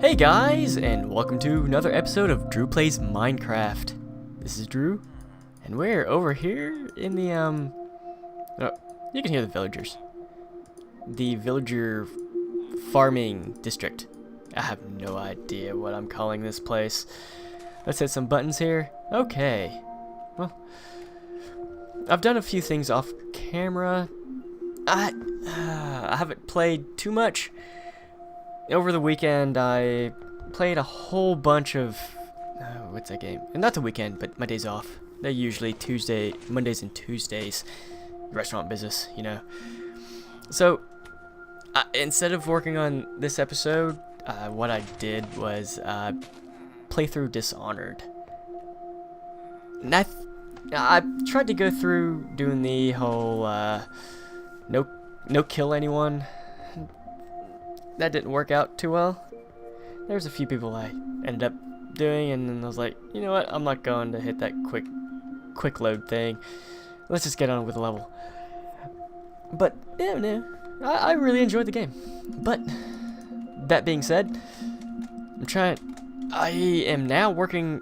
Hey guys, and welcome to another episode of Drew Plays Minecraft. This is Drew, and we're over here in the, oh, you can hear the villagers. The villager farming district. I have no idea what I'm calling this place. Let's hit some buttons here. Okay. Well, I've done a few things off camera. I haven't played too much. Over the weekend, I played a whole bunch of, what's that game? Not the weekend, but my days off. They're usually Mondays and Tuesdays. Restaurant business, you know. So, instead of working on this episode, what I did was play through Dishonored. And I tried to go through doing the whole no kill anyone. That didn't work out too well. There's a few people I ended up doing, and then I was like, you know what? I'm not going to hit that quick load thing. Let's just get on with the level. But yeah, no, I really enjoyed the game. But that being said, I am now working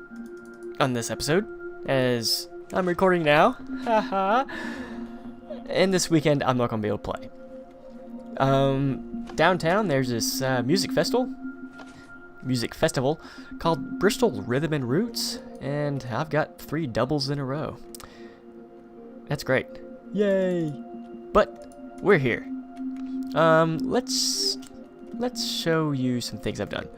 on this episode as I'm recording now. Haha. And this weekend I'm not gonna be able to play. Downtown there's this music festival called Bristol Rhythm and Roots, and I've got 3 doubles in a row. That's great. Yay! But we're here. Let's show you some things I've done.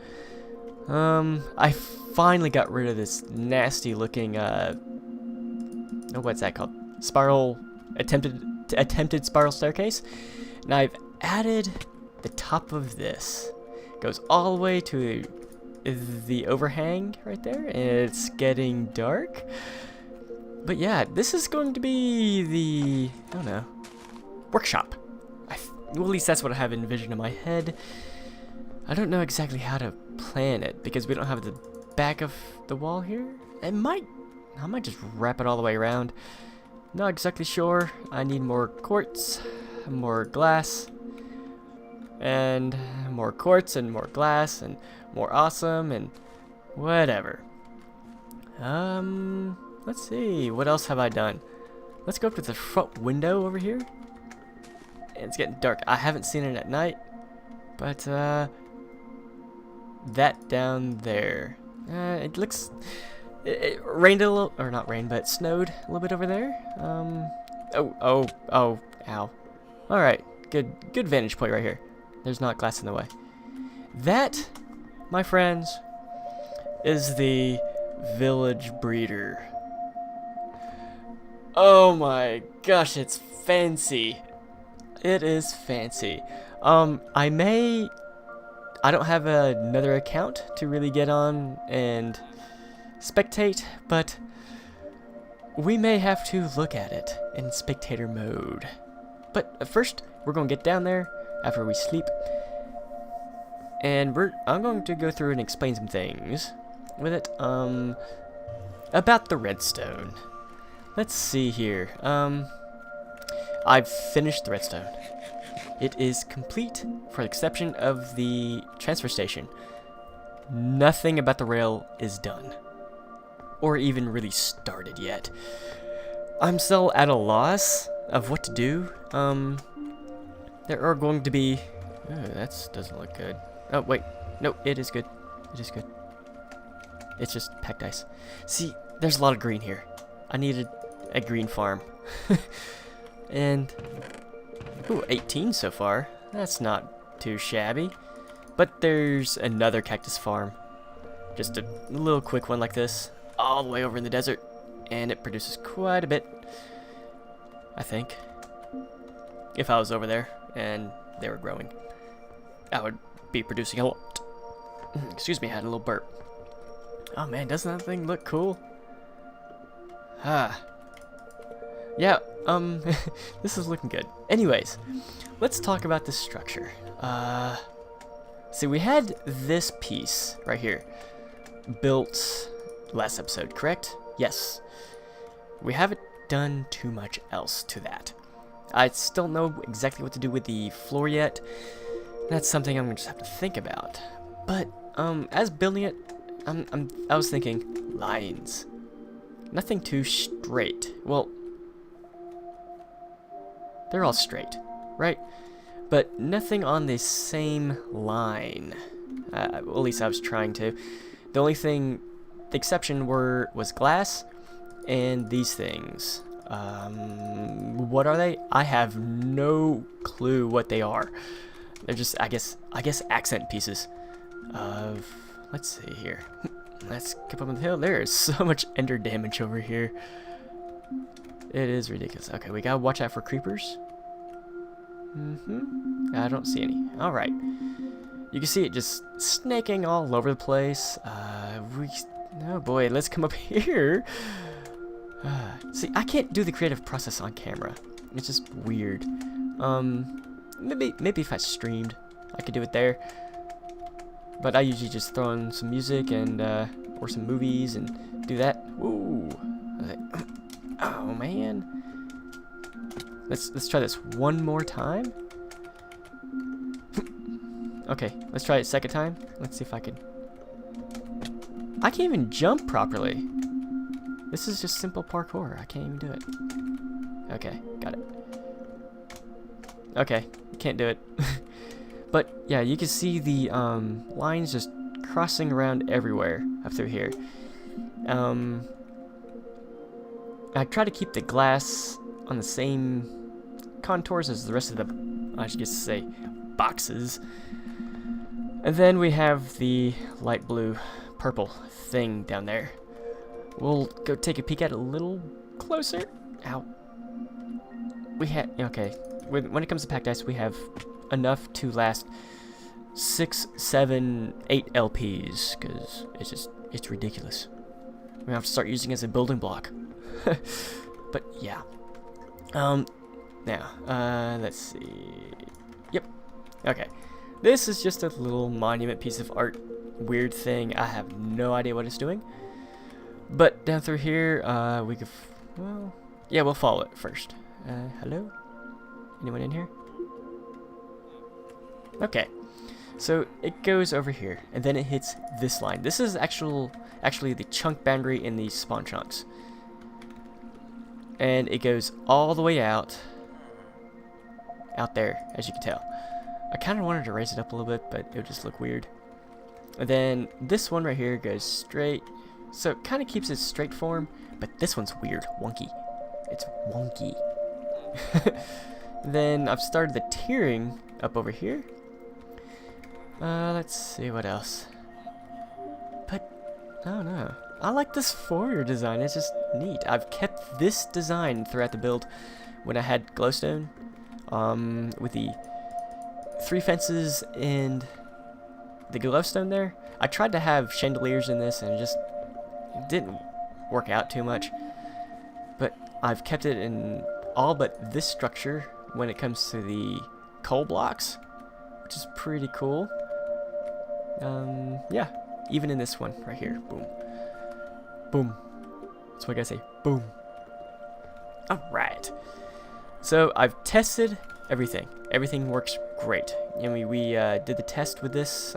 I finally got rid of this nasty looking what's that called? Attempted spiral staircase. And I've added the top of this. Goes all the way to the overhang right there, and it's getting dark. But yeah, this is going to be the, I don't know, workshop. Well, at least that's what I have envisioned in my head. I don't know exactly how to plan it because we don't have the back of the wall here. I might just wrap it all the way around. Not exactly sure. I need more quartz, more glass, and more quartz and more glass and more awesome and whatever. Let's see, what else have I done? Let's go up to the front window over here. And it's getting dark. I haven't seen it at night, but that down there, it looks, it rained a little, or not rained, but it snowed a little bit over there. Ow. Alright, good vantage point right here. There's not glass in the way. That, my friends, is the village breeder. Oh my gosh, it's fancy. It is fancy. I don't have another account to really get on and spectate, but we may have to look at it in spectator mode. But first, we're going to get down there after we sleep, and I'm going to go through and explain some things with it, about the redstone. Let's see here. I've finished the redstone. It is complete, for the exception of the transfer station. Nothing about the rail is done, or even really started yet. I'm still at a loss of what to do. There are going to be, that doesn't look good. Oh wait, no, it is good. It is good. It's just packed ice. See, there's a lot of green here. I needed a green farm. And, ooh, 18 so far. That's not too shabby. But there's another cactus farm. Just a little quick one like this, all the way over in the desert. And it produces quite a bit, I think. If I was over there and they were growing, I would be producing a lot. Excuse me, I had a little burp. Oh man, doesn't that thing look cool? Yeah, this is looking good. Anyways, let's talk about this structure. See, we had this piece right here built last episode, correct? Yes. We haven't done too much else to that. I still don't know exactly what to do with the floor yet. That's something I'm gonna just have to think about. But as building it, I was thinking lines. Nothing too straight. Well, they're all straight, right? But nothing on the same line. Well, at least I was trying to. The only thing, the exception was glass and these things. What are they? I have no clue what they are. They're just, I guess accent pieces of, let's see here. Let's keep up on the hill. There is so much ender damage over here. It is ridiculous. Okay, we gotta watch out for creepers. I don't see any. Alright. You can see it just snaking all over the place. Oh boy, let's come up here. See, I can't do the creative process on camera. It's just weird. Maybe if I streamed, I could do it there. But I usually just throw in some music and or some movies and do that. Ooh. Oh man. Let's try this one more time. Okay, let's try it a second time. Let's see if I can. I can't even jump properly. This is just simple parkour. I can't even do it. Okay, got it. Okay, can't do it. But yeah, you can see the lines just crossing around everywhere up through here. I try to keep the glass on the same contours as the rest of the, I should just say, boxes. And then we have the light blue purple thing down there. We'll go take a peek at it a little closer. Ow. Okay. When it comes to packed ice, we have enough to last 6, 7, 8 LPs, because it's ridiculous. We have to start using it as a building block. But yeah. Now, let's see. Yep. Okay. This is just a little monument piece of art. Weird thing. I have no idea what it's doing. But down through here, we could, well, yeah, we'll follow it first. Hello? Anyone in here? Okay. So it goes over here, and then it hits this line. This is actually the chunk boundary in these spawn chunks. And it goes all the way out there, as you can tell. I kind of wanted to raise it up a little bit, but it would just look weird. And then this one right here goes straight. So it kind of keeps its straight form, but this one's weird, wonky. It's wonky. Then I've started the tiering up over here. Let's see what else. But, I don't know. I like this foyer design, it's just neat. I've kept this design throughout the build when I had glowstone. With the 3 fences and the glowstone there. I tried to have chandeliers in this and it didn't work out too much. But I've kept it in all but this structure when it comes to the coal blocks, which is pretty cool. Yeah, even in this one right here. Boom. Boom. That's what I gotta say. Boom. Alright. So I've tested everything. Everything works great. You know, we did the test with this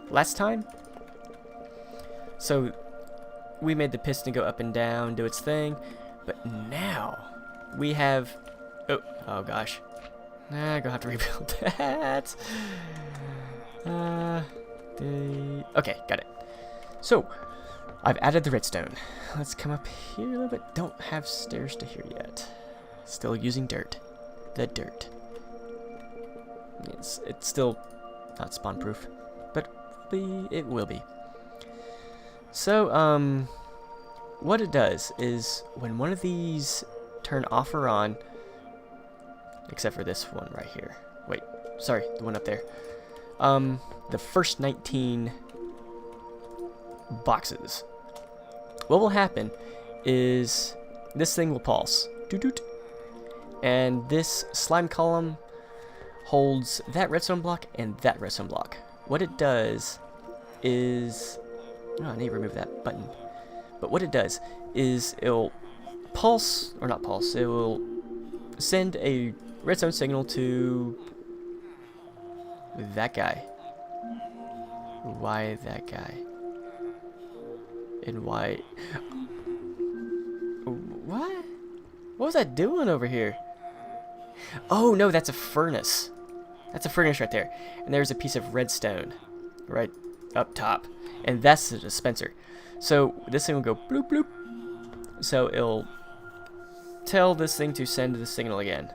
last time. So we made the piston go up and down, do its thing. But now we have... Oh gosh. I'm gonna have to rebuild that. Okay, got it. So, I've added the redstone. Let's come up here a little bit. Don't have stairs to here yet. Still using dirt. The dirt. It's still not spawn proof, but it will be. So, what it does is when one of these turn off or on, except for this one right here. Wait, sorry, the one up there. The first 19 boxes. What will happen is this thing will pulse. Doot-doot. And this slime column holds that redstone block and that redstone block. What it does is... Oh, I need to remove that button. But what it does is it'll pulse, or not pulse, it will send a redstone signal to that guy. Why that guy? And why? What? What was that doing over here? Oh no, that's a furnace. That's a furnace right there. And there's a piece of redstone right up top. And that's the dispenser. So this thing will go bloop bloop. So it'll tell this thing to send the signal again.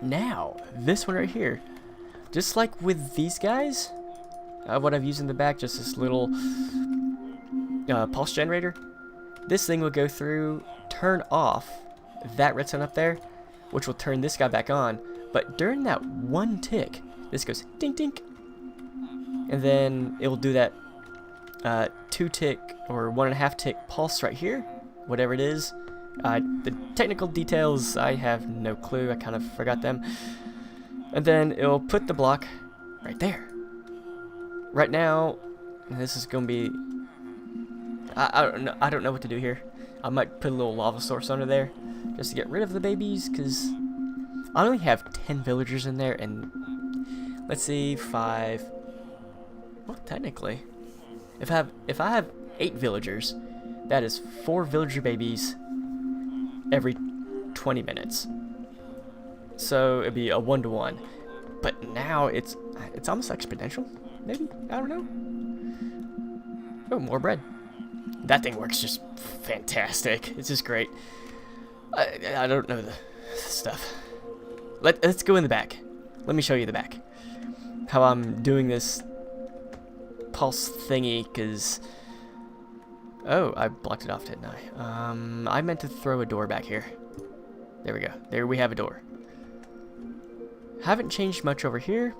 Now, this one right here, just like with these guys, what I've used in the back, just this little pulse generator, this thing will go through, turn off that redstone up there, which will turn this guy back on. But during that one tick, this goes dink dink, and then it will do that 2 tick or 1.5 tick pulse right here, whatever it is. The technical details, I have no clue. I kind of forgot them. And then it'll put the block right there. Right now, this is gonna be. I don't know what to do here. I might put a little lava source under there just to get rid of the babies, because I only have 10 villagers in there, and let's see, 5. Well, technically, if I have 8 villagers, that is 4 villager babies every 20 minutes. So it'd be a 1-to-1. But now it's almost exponential, maybe? I don't know. Oh, more bread. That thing works just fantastic. It's just great. I don't know the stuff. Let's go in the back. Let me show you the back. How I'm doing this pulse thingy, because... Oh, I blocked it off, didn't I? I meant to throw a door back here. There we go. There we have a door. Haven't changed much over here,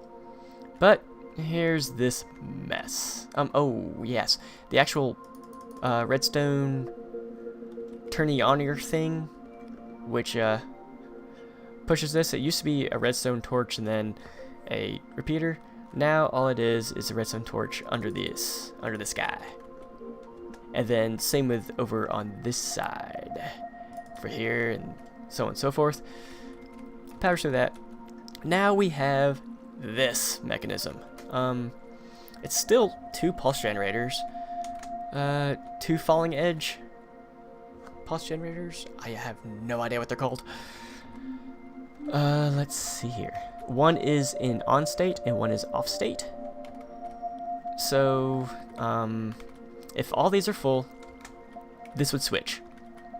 but here's this mess. Oh, yes. The actual redstone turny-on-ear thing, which pushes this. It used to be a redstone torch and then a repeater. Now all it is a redstone torch under this guy. And then same with over on this side, for here, and so on and so forth. Power through that. Now we have this mechanism. It's still 2 pulse generators, 2 falling edge pulse generators. I have no idea what they're called. Let's see here. One is in on state and one is off state. So, if all these are full, this would switch.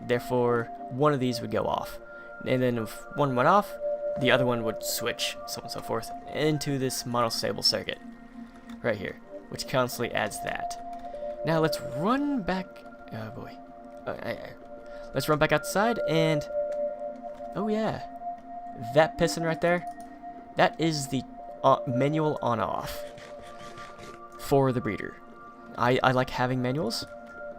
Therefore, one of these would go off. And then if one went off, the other one would switch, so on and so forth, into this monostable circuit right here, which constantly adds that. Now let's run back. Oh boy. Let's run back outside, and oh yeah, that piston right there, that is the manual on-off for the breeder. I like having manuals,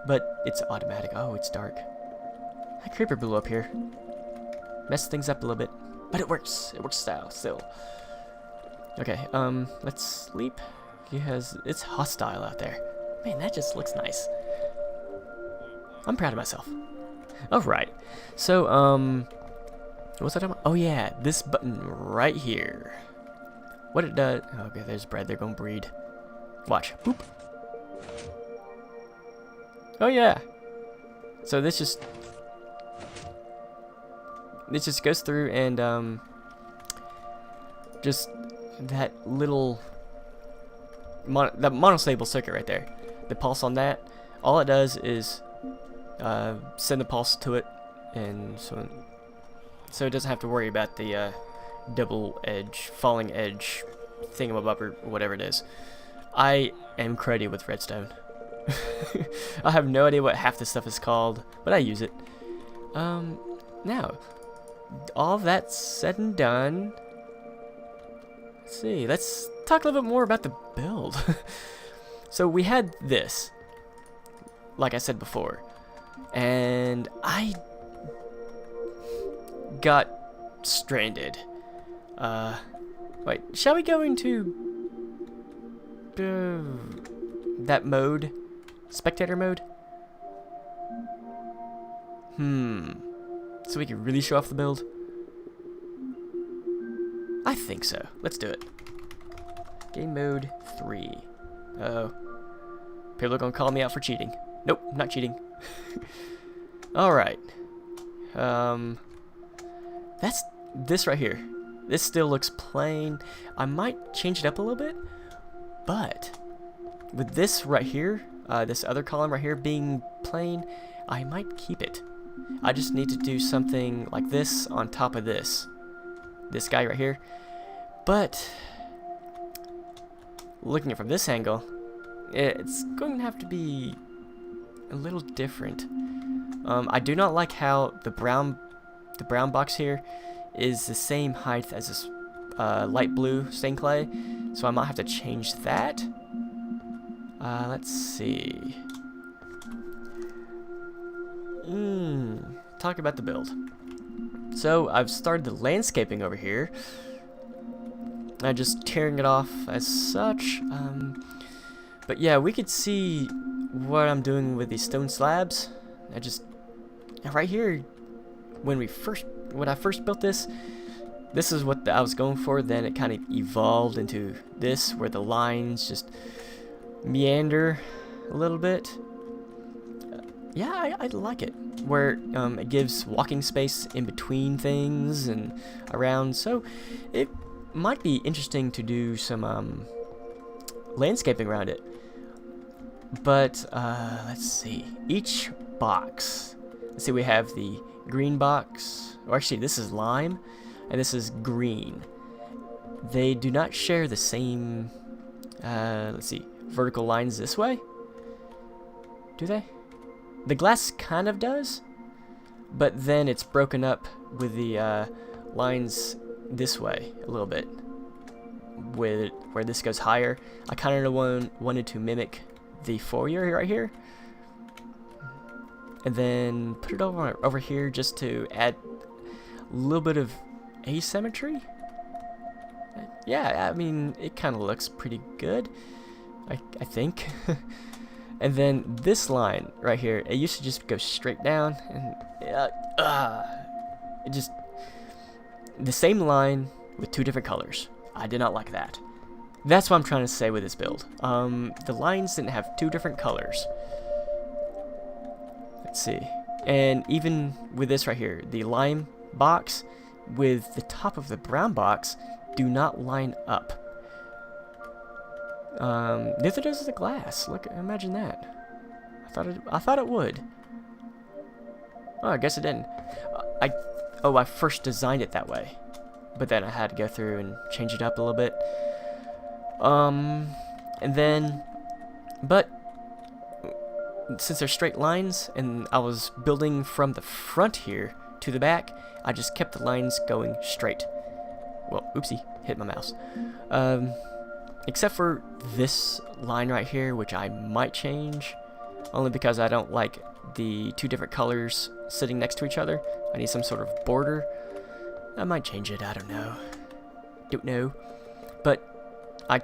but it's automatic. Oh, it's dark. That creeper blew up here. Messed things up a little bit, but it works. It works still. Okay, let's sleep. It's hostile out there. Man, that just looks nice. I'm proud of myself. Alright, so, what's that talking about? Oh yeah, this button right here. What it does... Okay, there's bread. They're gonna breed. Watch. Boop. Oh yeah. So this just goes through and just that little that monostable circuit right there. The pulse on that, all it does is send the pulse to it, and so it doesn't have to worry about the double edge, falling edge thingamabob or whatever it is. I am cruddy with redstone. I have no idea what half this stuff is called, but I use it. Now, all that said and done, let's see, let's talk a little bit more about the build. So we had this, like I said before, and I got stranded. Wait, shall we go into that mode? Spectator mode? So we can really show off the build? I think so. Let's do it. Game mode 3. Uh-oh. People are gonna call me out for cheating. Nope, not cheating. Alright. That's this right here. This still looks plain. I might change it up a little bit, but with this right here, this other column right here being plain, I might keep it. I just need to do something like this on top of this guy right here. But looking at it from this angle, it's going to have to be a little different. I do not like how the brown box here is the same height as this light blue stained clay, so I might have to change that. Let's see. Talk about the build. So I've started the landscaping over here. I'm just tearing it off as such. But yeah, we could see what I'm doing with these stone slabs. Right here, when I first built this is what I was going for. Then it kind of evolved into this, where the lines just meander a little bit. Yeah, I like it, where it gives walking space in between things and around. So it might be interesting to do some landscaping around it. But let's see. Each box. Let's see. We have the green box. Or actually, this is lime, and this is green. They do not share the same. Let's see. Vertical lines this way. Do they? The glass kind of does, but then it's broken up with the lines this way a little bit, with where this goes higher. I kind of wanted to mimic the foyer right here, and then put it over here just to add a little bit of asymmetry. Yeah, I mean, it kind of looks pretty good, I think. And then this line right here, it used to just go straight down, and it just the same line with two different colors. I did not like that. That's what I'm trying to say with this build. The lines didn't have two different colors. Let's see. And even with this right here, the lime box with the top of the brown box do not line up. Neither does the glass. Look, imagine that. I thought it would. Oh, I guess it didn't. I first designed it that way, but then I had to go through and change it up a little bit. And then, but since they're straight lines, and I was building from the front here to the back, I just kept the lines going straight. Well, oopsie, hit my mouse. Except for this line right here, which I might change, only because I don't like the two different colors sitting next to each other. I need some sort of border. I might change it, I don't know. But I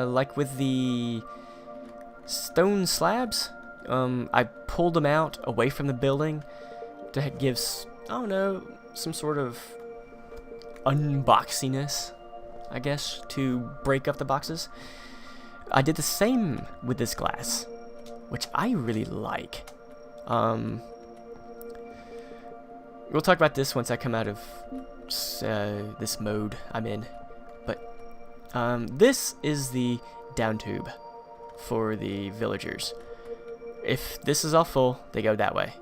like with the stone slabs, I pulled them out away from the building to give, I don't know, some sort of unboxiness, I guess, to break up the boxes. I did the same with this glass, which I really like. We'll talk about this once I come out of this mode I'm in. But this is the down tube for the villagers. If this is all full, they go that way.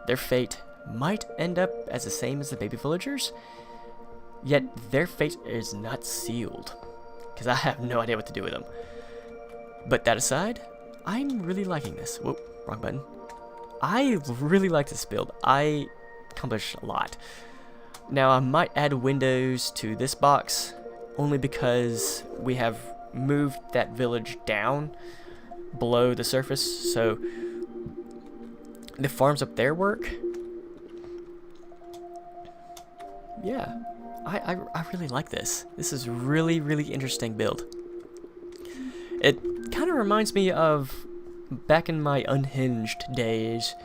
Their fate might end up as the same as the baby villagers, yet their fate is not sealed, because I have no idea what to do with them. But that aside, I'm really liking this. Whoa, wrong button. I really like this build. I accomplished a lot. Now I might add windows to this box, only because we have moved that village down below the surface, so the farms up there work. Yeah, I really like this. This is really, really interesting build. It kind of reminds me of back in my Unhinged days,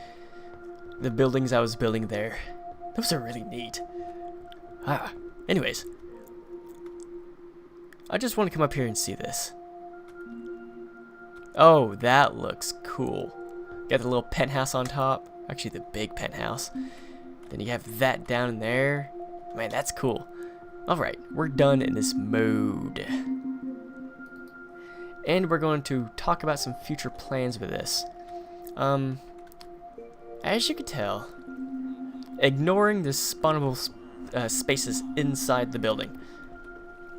the buildings I was building there. Those are really neat. Anyways, I just want to come up here and see this. Oh, that looks cool. Got the little penthouse on top. Actually, the big penthouse. Then you have that down there. Man, that's cool. Alright, we're done in this mode. And we're going to talk about some future plans with this. As you can tell, ignoring the spawnable spaces inside the building,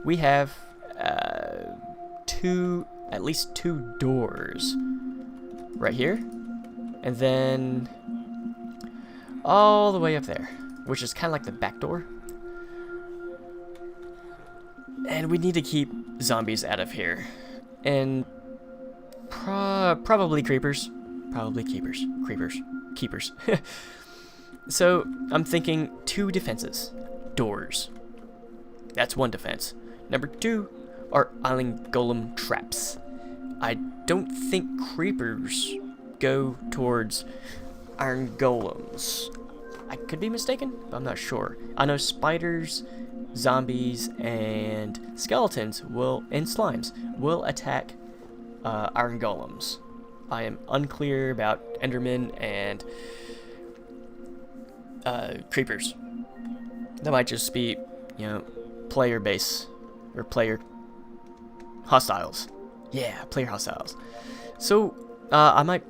we have at least two doors right here, and then all the way up there, which is kind of like the back door. And we need to keep zombies out of here, and probably creepers, keepers. So I'm thinking 2 defenses, doors. That's 1 defense. Number 2 are island golem traps. I don't think creepers go towards iron golems. I could be mistaken, but I'm not sure. I know spiders, zombies, and skeletons and slimes will attack iron golems. I am unclear about endermen and creepers. That might just be, player base or player hostiles. Yeah, player hostiles. So I might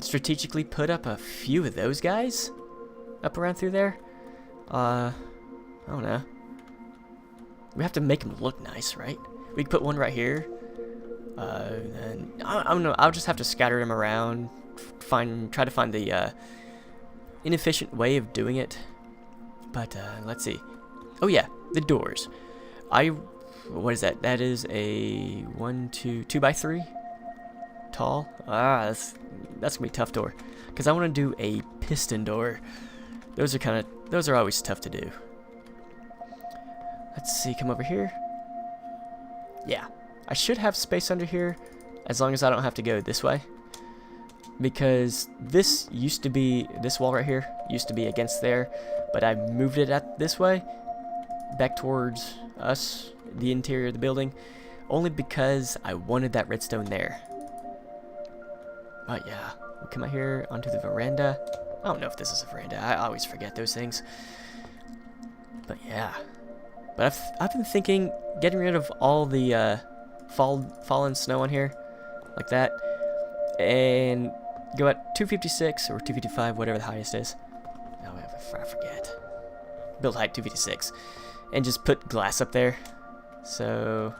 strategically put up a few of those guys up around through there. I don't know. We have to make them look nice, right? We could put one right here. And I don't know. I'll just have to scatter them around. Try to find the inefficient way of doing it. But let's see. Oh yeah, the doors. What is that? That is a 2 by 3 tall. That's gonna be a tough door, because I want to do a piston door. Those are always tough to do. Let's see. Come over here. Yeah, I should have space under here, as long as I don't have to go this way. Because this wall right here used to be against there, but I moved it this way, back towards us, the interior of the building, only because I wanted that redstone there. But yeah, we'll come out here onto the veranda. I don't know if this is a veranda. I always forget those things. But yeah. But I've been thinking getting rid of all the fallen snow on here, like that, and go at 256 or 255, whatever the highest is. No, I forget. Build height 256, and just put glass up there. So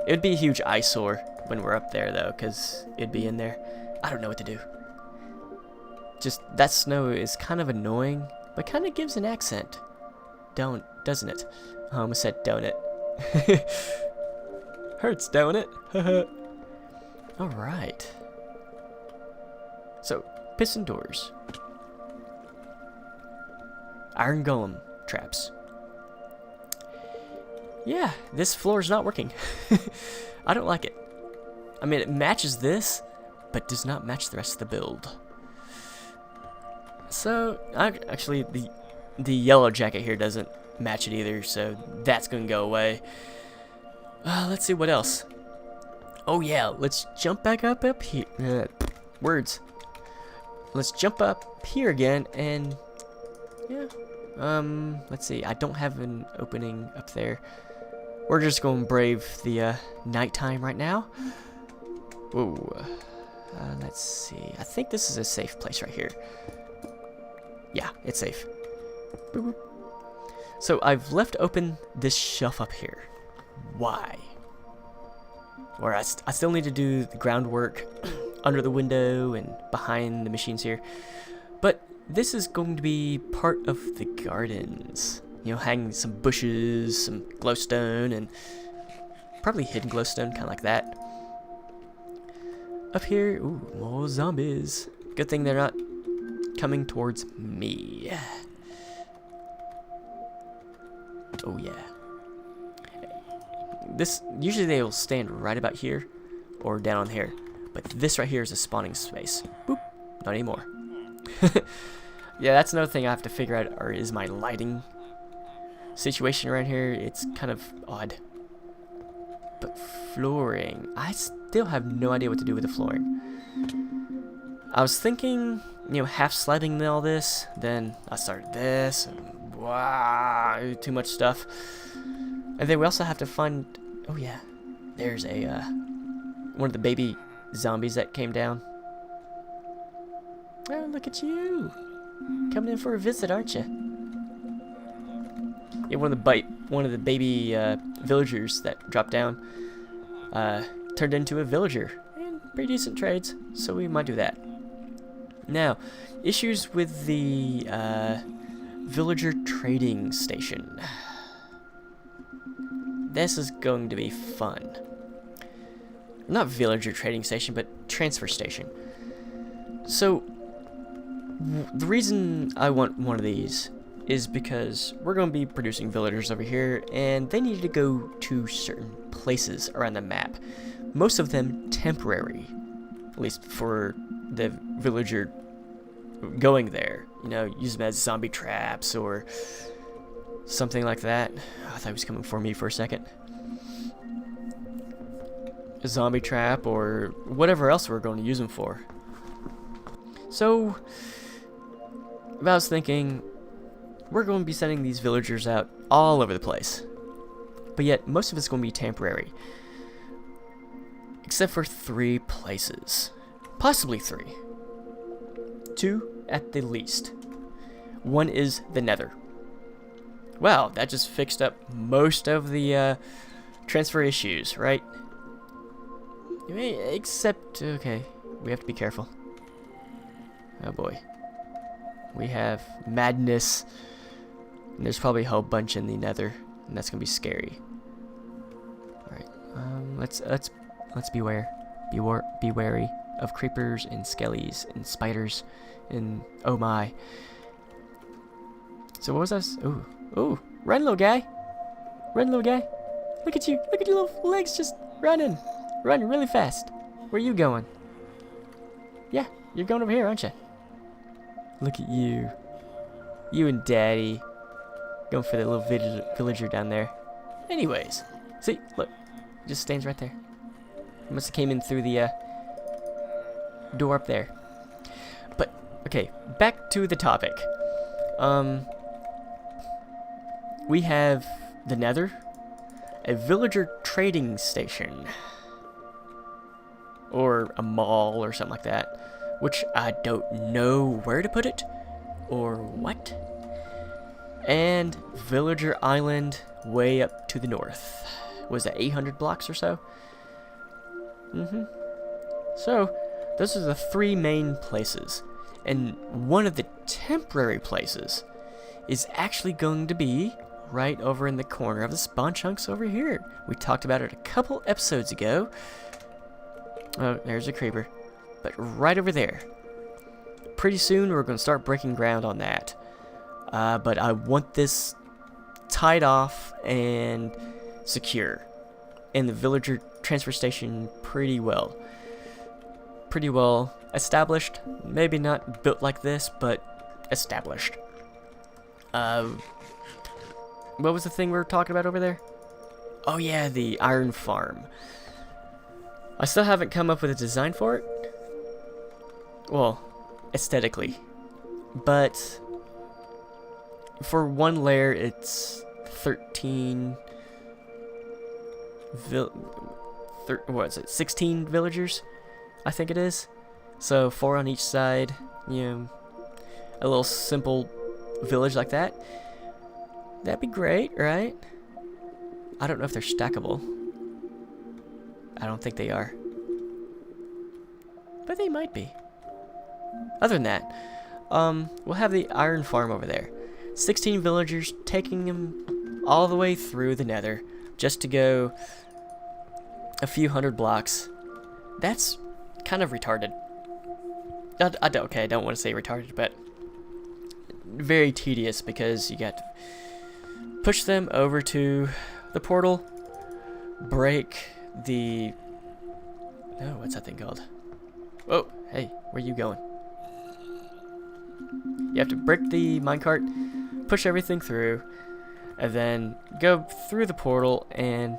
it would be a huge eyesore when we're up there, though, because it'd be in there. I don't know what to do. Just that snow is kind of annoying, but kind of gives an accent. Doesn't it? I almost said don't it. Hurts, don't it? Alright. So, piston doors. Iron golem traps. Yeah, this floor is not working. I don't like it. I mean, it matches this, but does not match the rest of the build. So, actually, the yellow jacket here doesn't match it either, so that's going to go away. Let's see what else. Oh yeah, let's jump back up here. Words. Let's jump up here again, and yeah. Let's see. I don't have an opening up there. We're just going to brave the nighttime right now. Whoa. Let's see. I think this is a safe place right here. Yeah, it's safe. Boop, boop. So I've left open this shelf up here. Why? Or I still need to do the groundwork under the window and behind the machines here. But this is going to be part of the gardens. You know, hang some bushes, some glowstone, and probably hidden glowstone, kind of like that. Up here, ooh, more zombies. Good thing they're not coming towards me. Oh yeah. Usually they will stand right about here or down here, but this right here is a spawning space. Boop, not anymore. Yeah, that's another thing I have to figure out, or is my lighting situation around here. It's kind of odd. But flooring, I still have no idea what to do with the flooring. I was thinking, half slabbing all this, then I started this, and wow, too much stuff. And then we also have to find, oh yeah, there's a, one of the baby zombies that came down. Oh, look at you, coming in for a visit, aren't you? Yeah, one of the baby villagers that dropped down turned into a villager, and pretty decent trades, so we might do that. Now, issues with the villager trading station. This is going to be fun. Not villager trading station, but transfer station. So, the reason I want one of these is because we're going to be producing villagers over here, and they need to go to certain places around the map. Most of them temporary, at least for the villager going there. Use them as zombie traps or something like that. I thought he was coming for me for a second. A zombie trap or whatever else we're going to use them for. So, I was thinking, we're going to be sending these villagers out all over the place. But yet, most of it's going to be temporary. Except for 3 places. Possibly 3. 2 at the least. One is the Nether. Wow, that just fixed up most of the transfer issues, right? Except, okay, we have to be careful. Oh boy. We have madness. And there's probably a whole bunch in the Nether, and that's gonna be scary. All right, let's beware. Be wary of creepers and skellies and spiders, and oh my. So what was that? Ooh, run, little guy! Run, little guy! Look at you! Look at your little legs just running really fast. Where are you going? Yeah, you're going over here, aren't you? Look at you. You and Daddy. Going for that little villager down there. Anyways. See, look. It just stands right there. He must have came in through the door up there. But, okay. Back to the topic. We have the Nether. A villager trading station. Or a mall or something like that. Which I don't know where to put it. Or what. And Villager Island way up to the north. Was that 800 blocks or so? So, those are the 3 main places. And one of the temporary places is actually going to be right over in the corner of the spawn chunks over here. We talked about it a couple episodes ago. Oh, there's a creeper. But right over there. Pretty soon we're going to start breaking ground on that. But I want this tied off and secure. And the villager transfer station pretty well established. Maybe not built like this, but established. What was the thing we were talking about over there? Oh yeah, the iron farm. I still haven't come up with a design for it. Well, aesthetically. But for one layer, it's 13... what is it? 16 villagers, I think it is. So 4 on each side. A little simple village like that. That'd be great, right? I don't know if they're stackable. I don't think they are. But they might be. Other than that, we'll have the iron farm over there. 16 villagers, taking them all the way through the Nether just to go a few hundred blocks. That's kind of retarded. Okay, I don't want to say retarded, but very tedious because you got to push them over to the portal, break the... Oh, what's that thing called? Oh, hey, where you going? You have to break the minecart, push everything through, and then go through the portal and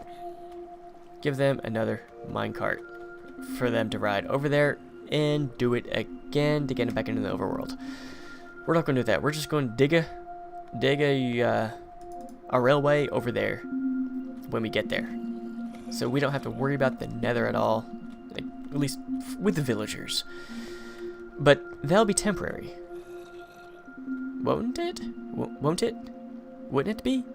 give them another minecart. for them to ride over there and do it again to get it back into the overworld. We're not going to do that. We're just going to dig a railway over there when we get there. So we don't have to worry about the nether at all, like, at least with the villagers. But that'll be temporary. Won't it? Won't it? Wouldn't it be?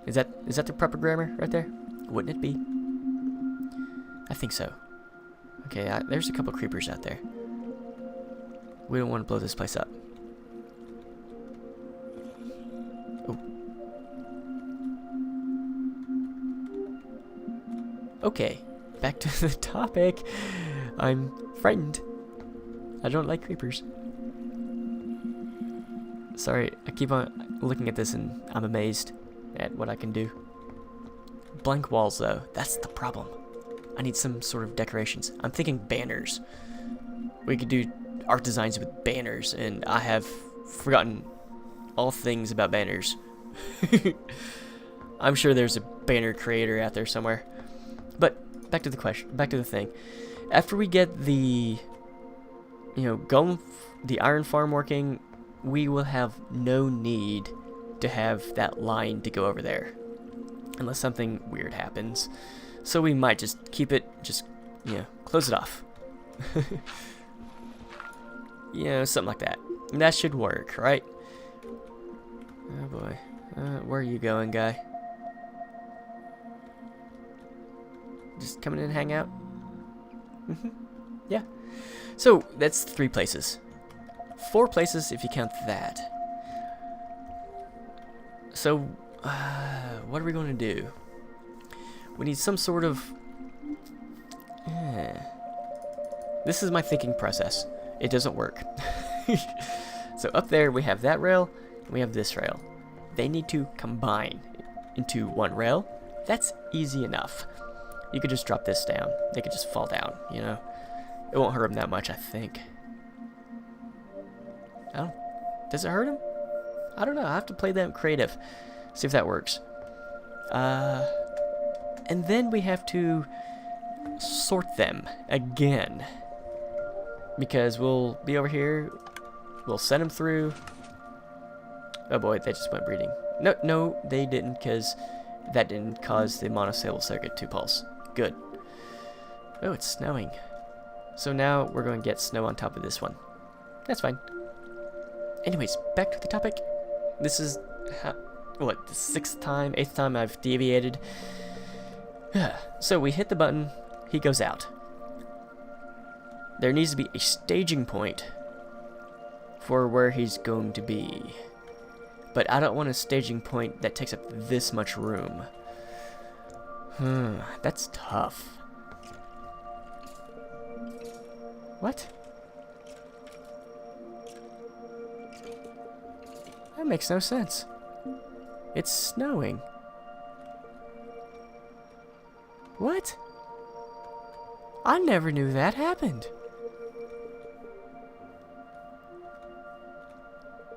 Is that the proper grammar right there? Wouldn't it be? I think so. Okay, there's a couple creepers out there. We don't want to blow this place up. Oh. Okay, back to the topic. I'm frightened. I don't like creepers. Sorry, I keep on looking at this and I'm amazed at what I can do. Blank walls though, that's the problem. I need some sort of decorations. I'm thinking banners. We could do art designs with banners, and I have forgotten all things about banners. I'm sure there's a banner creator out there somewhere. But back to the question, back to the thing. After we get the, the iron farm working, we will have no need to have that line to go over there, unless something weird happens. So we might just keep it, close it off. Something like that. And that should work, right? Oh boy. Where are you going, guy? Just coming in and hang out? Yeah. So, that's 3 places. 4 places if you count that. So, what are we going to do? We need some sort of... This is my thinking process. It doesn't work. So up there we have that rail, and we have this rail. They need to combine into one rail. That's easy enough. You could just drop this down. They could just fall down, It won't hurt them that much, I think. Oh, does it hurt them? I don't know. I have to play them creative. See if that works. And then we have to sort them again. Because we'll be over here. We'll send them through. Oh boy, they just went breeding. No, they didn't, because that didn't cause the monocell circuit to pulse. Good. Oh, it's snowing. So now we're going to get snow on top of this one. That's fine. Anyways, back to the topic. This is, the 6th time, 8th time I've deviated. So we hit the button, he goes out. There needs to be a staging point for where he's going to be. But I don't want a staging point that takes up this much room. That's tough. What? That makes no sense. It's snowing. What? I never knew that happened.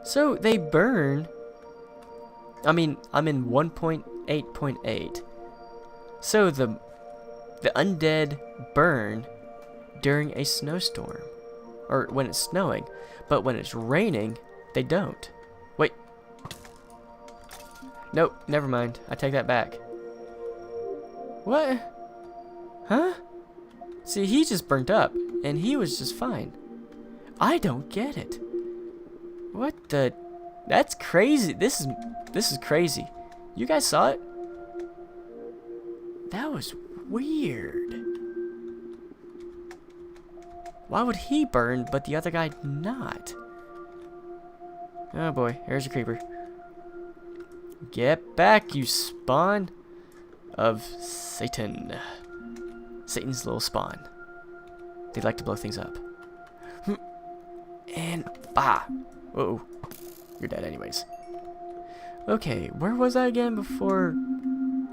So they burn. I mean, I'm in 1.8.8. So the undead burn during a snowstorm, or when it's snowing, but when it's raining, they don't. Wait. Nope, never mind. I take that back. What? Huh? See, he just burnt up, and he was just fine. I don't get it. What the? That's crazy. This is crazy. You guys saw it? That was weird. Why would he burn, but the other guy not? Oh boy, here's a creeper. Get back, you spawn of Satan. Satan's little spawn. They like to blow things up. And bah! Whoa, you're dead anyways. Okay, where was I again before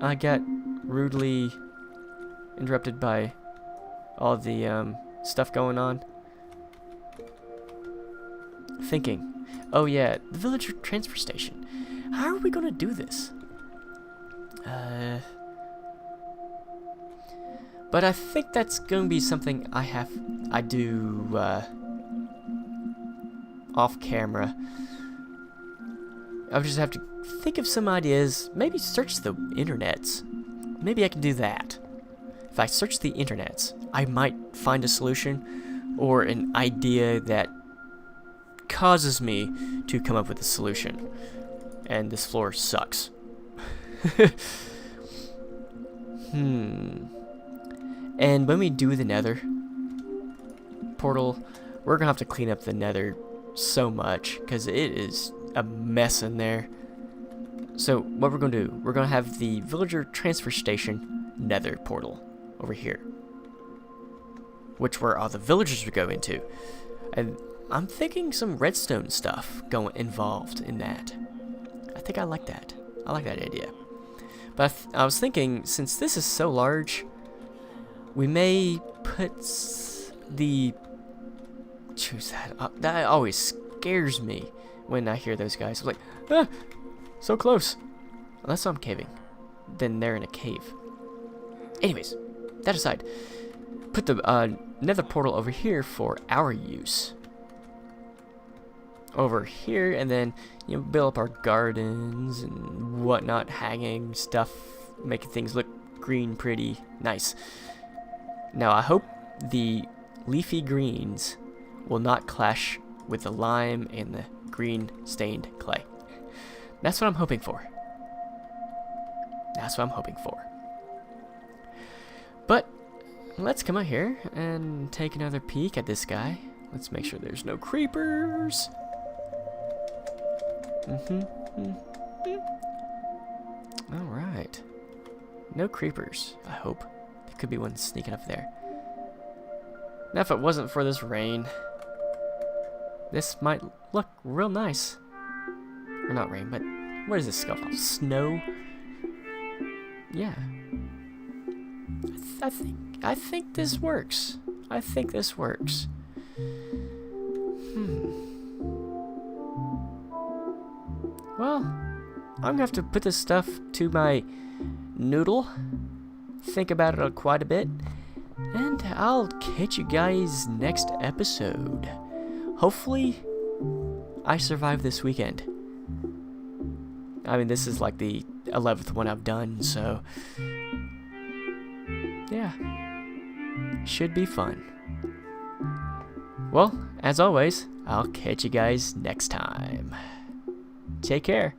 I got rudely interrupted by all the stuff going on? Thinking. Oh yeah, the villager transfer station. How are we gonna do this? But I think that's going to be something I do off camera. I'll just have to think of some ideas, maybe search the internets. Maybe I can do that. If I search the internets, I might find a solution or an idea that causes me to come up with a solution. And this floor sucks. And when we do the nether portal, we're gonna have to clean up the nether so much because it is a mess in there. So what we're gonna do, we're gonna have the villager transfer station nether portal over here, which where all the villagers would go into. And I'm thinking some redstone stuff involved in that. I think I like that. I like that idea. But I was thinking, since this is so large, we may put the... Choose that. That always scares me when I hear those guys. I'm like, ah, so close. Unless I'm caving. Then they're in a cave. Anyways, that aside, put the nether portal over here for our use. Over here, and then build up our gardens and whatnot, hanging stuff, making things look green, pretty, nice. Now I hope the leafy greens will not clash with the lime and the green stained clay. That's what I'm hoping for. That's what I'm hoping for. But let's come out here and take another peek at this guy. Let's make sure there's no creepers. Alright. No creepers, I hope. There could be one sneaking up there. Now if it wasn't for this rain, this might look real nice. Or not rain, but what is this stuff? Snow? Yeah. I think this works. I think this works. Well, I'm gonna have to put this stuff to my noodle, think about it quite a bit, and I'll catch you guys next episode. Hopefully, I survive this weekend. I mean, this is like the 11th one I've done, so yeah, should be fun. Well, as always, I'll catch you guys next time. Take care.